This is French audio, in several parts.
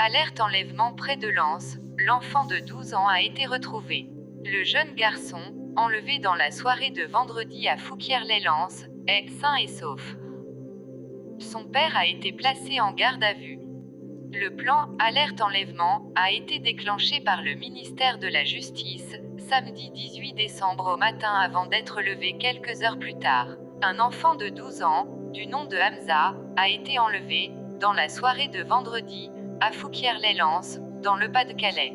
Alerte enlèvement près de Lens, l'enfant de 12 ans a été retrouvé. Le jeune garçon, enlevé dans la soirée de vendredi à Fouquier-lès-Lens, est sain et sauf. Son père a été placé en garde à vue. Le plan « Alerte enlèvement » a été déclenché par le ministère de la Justice, samedi 18 décembre au matin avant d'être levé quelques heures plus tard. Un enfant de 12 ans, du nom de Hamza, a été enlevé, dans la soirée de vendredi, à Fouquier-lès-Lens, dans le Pas-de-Calais.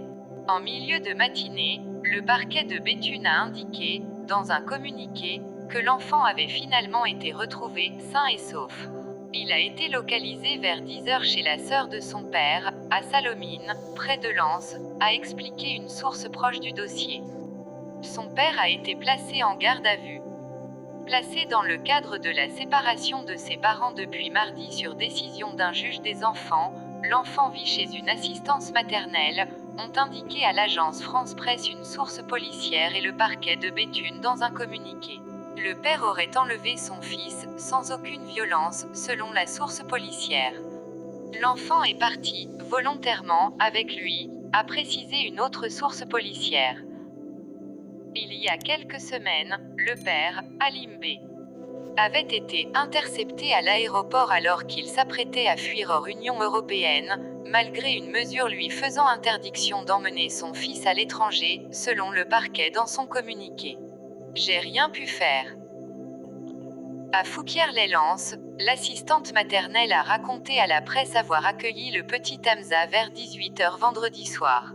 En milieu de matinée, le parquet de Béthune a indiqué, dans un communiqué, que l'enfant avait finalement été retrouvé sain et sauf. Il a été localisé vers 10 h chez la sœur de son père, à Salomine, près de Lens, a expliqué une source proche du dossier. Son père a été placé en garde à vue. Placé dans le cadre de la séparation de ses parents depuis mardi sur décision d'un juge des enfants, l'enfant vit chez une assistance maternelle, ont indiqué à l'agence France Presse une source policière et le parquet de Béthune dans un communiqué. Le père aurait enlevé son fils, sans aucune violence, selon la source policière. L'enfant est parti, volontairement, avec lui, a précisé une autre source policière. Il y a quelques semaines, le père, Halim B, avait été intercepté à l'aéroport alors qu'il s'apprêtait à fuir hors Union européenne, malgré une mesure lui faisant interdiction d'emmener son fils à l'étranger, selon le parquet dans son communiqué. J'ai rien pu faire. À Fouquier-lès-Lens, l'assistante maternelle a raconté à la presse avoir accueilli le petit Hamza vers 18 h vendredi soir.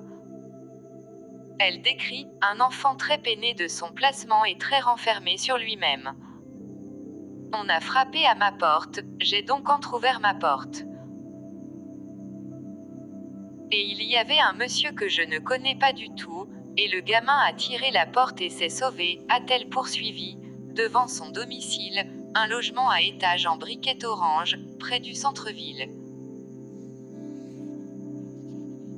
Elle décrit un enfant très peiné de son placement et très renfermé sur lui-même. On a frappé à ma porte, j'ai donc entrouvert ma porte. Et il y avait un monsieur que je ne connais pas du tout, et le gamin a tiré la porte et s'est sauvé, a-t-elle poursuivi, devant son domicile, un logement à étage en briquette orange, près du centre-ville.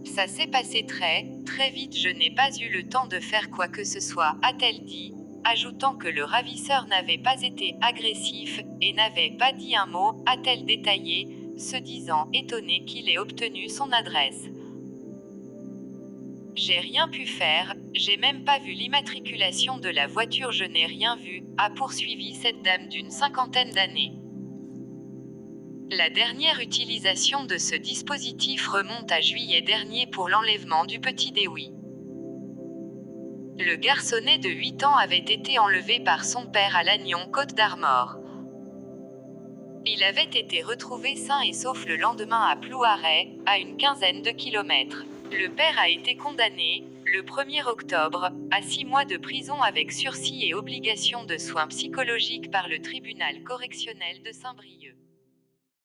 Ça s'est passé très vite, je n'ai pas eu le temps de faire quoi que ce soit, a-t-elle dit, ajoutant que le ravisseur n'avait pas été agressif, et n'avait pas dit un mot, a-t-elle détaillé, se disant étonnée qu'il ait obtenu son adresse. J'ai rien pu faire, j'ai même pas vu l'immatriculation de la voiture, je n'ai rien vu, a poursuivi cette dame d'une cinquantaine d'années. La dernière utilisation de ce dispositif remonte à juillet dernier pour l'enlèvement du petit Dewi. Le garçonnet de 8 ans avait été enlevé par son père à Lannion, Côte d'Armor. Il avait été retrouvé sain et sauf le lendemain à Plouaret, à une quinzaine de kilomètres. Le père a été condamné, le 1er octobre, à 6 mois de prison avec sursis et obligation de soins psychologiques par le tribunal correctionnel de Saint-Brieuc.